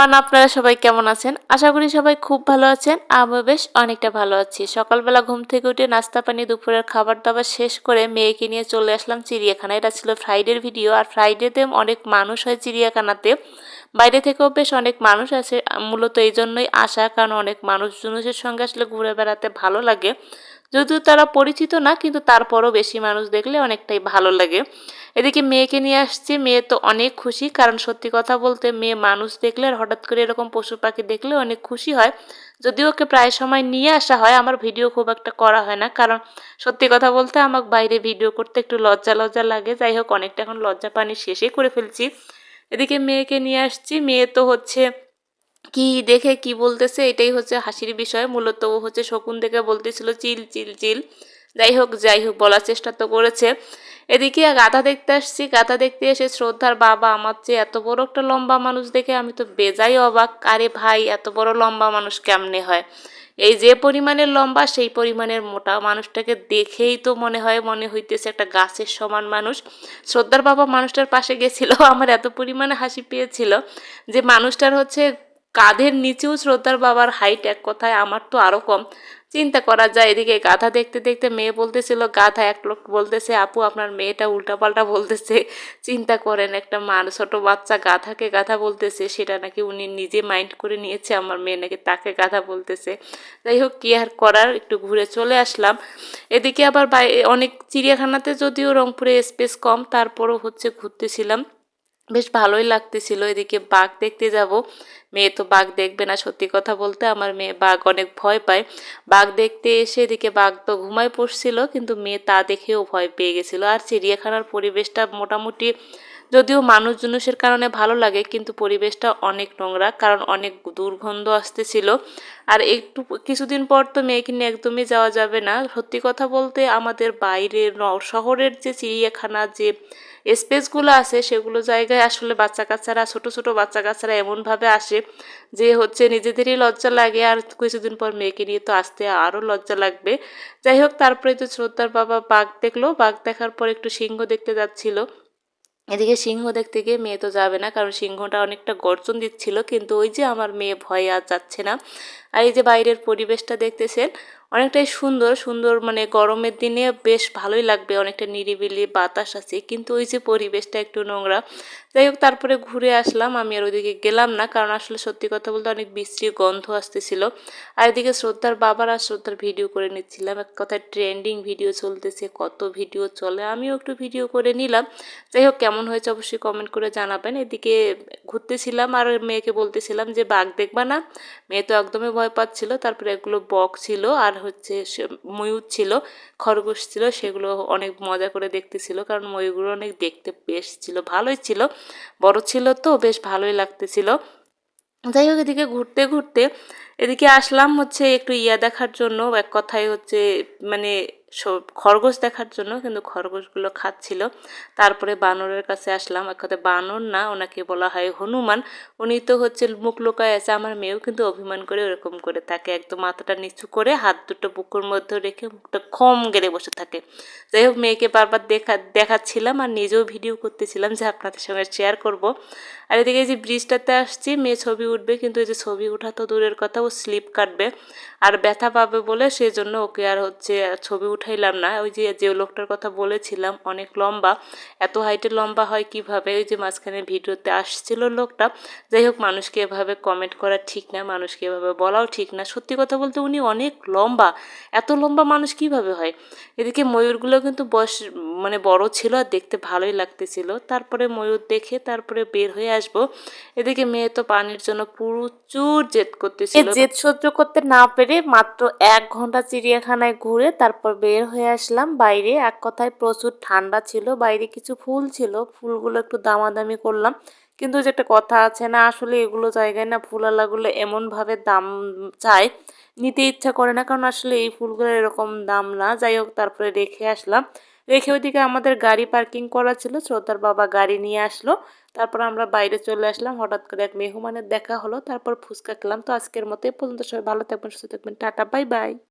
Everyone, আপনারা সবাই কেমন আছেন? আশা করি সবাই খুব ভালো আছেন। আমিও বেশ অনেকটা ভালো আছি। সকালবেলা ঘুম থেকে উঠে নাস্তা পানি, দুপুরের খাবার দাবার শেষ করে মেয়েকে নিয়ে চলে আসলাম চিড়িয়াখানায়। এটা ছিল ফ্রাইডের ভিডিও। আর ফ্রাইডেতে অনেক মানুষ হয় চিড়িয়াখানাতে। বাইরে থেকেও বেশ অনেক মানুষ আছে। মূলত এই জন্যই আসা, কারণ অনেক মানুষজনের সঙ্গে আসলে ঘুরে বেড়াতে ভালো লাগে। যদিও তারা পরিচিত না, কিন্তু তারপরও বেশি মানুষ দেখলে অনেকটাই ভালো লাগে। এদিকে মেয়েকে নিয়ে আসছি। মেয়ে তো অনেক খুশি, কারণ সত্যি কথা বলতে মেয়ে মানুষ দেখলে আর হঠাৎ করে এরকম পশু পাখি দেখলে অনেক খুশি হয়। যদিও ওকে প্রায় সময় নিয়ে আসা হয়, আমার ভিডিও খুব একটা করা হয় না, কারণ সত্যি কথা বলতে আমার বাইরে ভিডিও করতে একটু লজ্জা লজ্জা লাগে। যাই হোক, অনেকটা এখন লজ্জা পানি শেষই করে ফেলছি। এদিকে মেয়েকে নিয়ে আসছি। মেয়ে তো হচ্ছে কি দেখে কি বলতেছে এটাই হচ্ছে হাসির বিষয়। মূলত ও হচ্ছে শকুন দেখে বলতেছিল চিল চিল চিল। যাই হোক বলার চেষ্টা তো করেছে। এদিকে গাধা দেখতে আসছি। গাধা দেখতে এসে শ্রদ্ধার বাবা আমার চেয়ে এত বড় একটা লম্বা মানুষ দেখে আমি তো বেজায় অবাক। আরে ভাই, এত বড় লম্বা মানুষ কেমনে হয়? এই যে পরিমাণের লম্বা সেই পরিমাণের মোটা মানুষটাকে দেখেই তো মনে হইতেছে একটা গাছের সমান মানুষ। শ্রদ্ধার বাবা মানুষটার পাশে গেছিল, আমার এত পরিমাণে হাসি পেয়েছিল যে মানুষটার হচ্ছে কাঁধের নিচেও শ্রদ্ধার বাবার হাইট, এক কথায় আমার তো আরও কম। চিন্তা করা যায়। এদিকে গাধা দেখতে দেখতে মেয়ে বলতেছিল, গাধা এক লোক বলতেছে, আপু আপনার মেয়েটা উল্টাপাল্টা বলতেছে। চিন্তা করেন, একটা ছোট বাচ্চা গাধাকে গাধা বলতেছে, সেটা নাকি উনি নিজে মাইন্ড করে নিয়েছে আমার মেয়ে নাকি তাকে গাধা বলতেছে। যাই হোক, কি আর করার, একটু ঘুরে চলে আসলাম। এদিকে আবার অনেক চিড়িয়াখানাতে যদিও রংপুরে স্পেস কম, তারপরও হচ্ছে ঘুরতেছিলাম, বেশ ভালোই লাগতেছিল। এদিকে বাঘ দেখতে যাব। মেয়ে তো বাঘ দেখবে না, সত্যি কথা বলতে আমার মেয়ে বাঘ অনেক ভয় পায়। বাঘ দেখতে এসে এদিকে বাঘ তো ঘুমায় পড়ছিল, কিন্তু মেয়ে তা দেখেও ভয় পেয়ে গেছিলো। আর চিড়িয়াখানার পরিবেশটা মোটামুটি, যদিও মানুষজনের কারণে ভালো লাগে, কিন্তু পরিবেশটা অনেক নোংরা, কারণ অনেক দুর্গন্ধ আসতেছিল। আর একটু কিছুদিন পর তো মেয়েকে নিয়ে একদমই যাওয়া যাবে না। সত্যি কথা বলতে আমাদের বাইরের শহরের যে চিড়িয়াখানা, যে স্পেসগুলো আছে সেগুলো জায়গায় আসলে বাচ্চা কাচ্চারা, ছোট ছোট বাচ্চা কাচ্চারা এমনভাবে আসে যে হচ্ছে নিজেদেরই লজ্জা লাগে, আর কিছুদিন পর মেয়েকে নিয়ে তো আসতে আরও লজ্জা লাগবে। যাই হোক, তারপরে তো শ্রদ্ধার বাবা বাঘ দেখলো। বাঘ দেখার পর একটু সিংহ দেখতে যাচ্ছিল। এদিকে সিংহ দেখতে গিয়ে মেয়ে তো যাবে না, কারণ সিংহটা অনেকটা গর্জন দিচ্ছিল, কিন্তু ওই যে আমার মেয়ে ভয়ে আর যাচ্ছে না। আর এই যে বাইরের পরিবেশটা দেখতেছেন, অনেকটাই সুন্দর সুন্দর, মানে গরমের দিনে বেশ ভালোই লাগবে, অনেকটা নিরিবিলি বাতাস আছে, কিন্তু ওই যে পরিবেশটা একটু নোংরা। যাই হোক, তারপরে ঘুরে আসলাম। আমি আর ওইদিকে গেলাম না, কারণ আসলে সত্যি কথা বলতে অনেক বিশ্রী গন্ধ আসতেছিল। আর এদিকে শ্রদ্ধার বাবার আর শ্রদ্ধার ভিডিও করে নিচ্ছিলাম। এক কথায় ট্রেন্ডিং ভিডিও চলতেছে, কত ভিডিও চলে, আমিও একটু ভিডিও করে নিলাম। যাই হোক, কেমন হয়েছে অবশ্যই কমেন্ট করে জানাবেন। এদিকে ঘুরতেছিলাম আর মেয়েকে বলতেছিলাম যে বাঘ দেখবা না। মেয়ে তো একদমই ভয় পাচ্ছিল। তারপরে এগুলো বক ছিল, আর হচ্ছে ময়ূর ছিল, খরগোশ ছিল, সেগুলো অনেক মজা করে দেখতেছিল, কারণ ময়ূরগুলো অনেক দেখতে বেশ ছিল, ভালোই ছিল, বড় ছিল তো বেশ ভালোই লাগতেছিল। যাই হোক, এদিকে ঘুরতে ঘুরতে এদিকে আসলাম হচ্ছে একটু দেখার জন্য, এক কথায় হচ্ছে মানে খরগোশ দেখার জন্য, কিন্তু খরগোশগুলো খাচ্ছিল। তারপরে বানরের কাছে আসলাম। এক কথায় বানর না, ওনাকে বলা হয় হনুমান। উনি তো হচ্ছে মুখ লুকায় আছে। আমার মেয়েও কিন্তু অভিমান করে ওরকম করে থাকে, একদম মাথাটা নিচু করে হাত দুটো বুকুর মধ্যে রেখে মুখটা খম গেড়ে বসে থাকে। যাই হোক, মেয়েকে বারবার দেখাচ্ছিলাম আর নিজেও ভিডিও করতেছিলাম যে আপনাদের সঙ্গে শেয়ার করব। আর এদিকে এই যে ব্রিজটাতে আসছি, মেয়ে ছবি উঠবে, কিন্তু এই যে ছবি ওঠা তো দূরের কথা, ও স্লিপ কাটবে আর ব্যথা পাবে বলে সেজন্য ওকে আর হচ্ছে ছবি উঠাইলাম না। ওই যে যে লোকটার কথা বলেছিলাম অনেক লম্বা, এত হাইটের লম্বা হয় কিভাবে, ওই যে মাঝখানে ভিডিওতে আসছিল লোকটা। যাই হোক, মানুষকে এভাবে কমেন্ট করা ঠিক না, মানুষকে এভাবে বলাও ঠিক না। সত্যি কথা বলতে উনি অনেক লম্বা, এত লম্বা মানুষ কিভাবে হয়। এদিকে ময়ূরগুলো কিন্তু মানে বড় ছিল আর দেখতে ভালোই লাগতেছিল। তারপরে ময়ূর দেখে তারপরে বের হয়ে আসবো। এদিকে মেয়ে তো পানির জন্য প্রচুর জেদ করতেছিল। জেদ সহ্য করতে না পেরে মাত্র 1 ঘন্টা চিড়িয়াখানায় ঘুরে তারপর বের হয়ে আসলাম বাইরে। এক কথায় প্রচুর ঠান্ডা ছিল, বাইরে কিছু ফুল ছিল, ফুলগুলো একটু দামাদামি করলাম। কিন্তু যে একটা কথা আছে না, আসলে এগুলো জায়গায় না ফুলালাগুলো এমনভাবে দাম চায়, নিতে ইচ্ছা করে না, কারণ আসলে এই ফুলগুলোর এরকম দাম না। যাই হোক, তারপরে রেখে আসলাম। রেখে ওইদিকে আমাদের গাড়ি পার্কিং করা ছিল, শ্রদ্ধার বাবা গাড়ি নিয়ে আসলো। তারপর আমরা বাইরে চলে আসলাম। হঠাৎ করে এক মেহমানের দেখা হলো, তারপর ফুচকা খেলাম। তো আজকের মতো এ পর্যন্ত। সবাই ভালো থাকবেন, সুস্থ থাকবেন, টাটা, বাই বাই।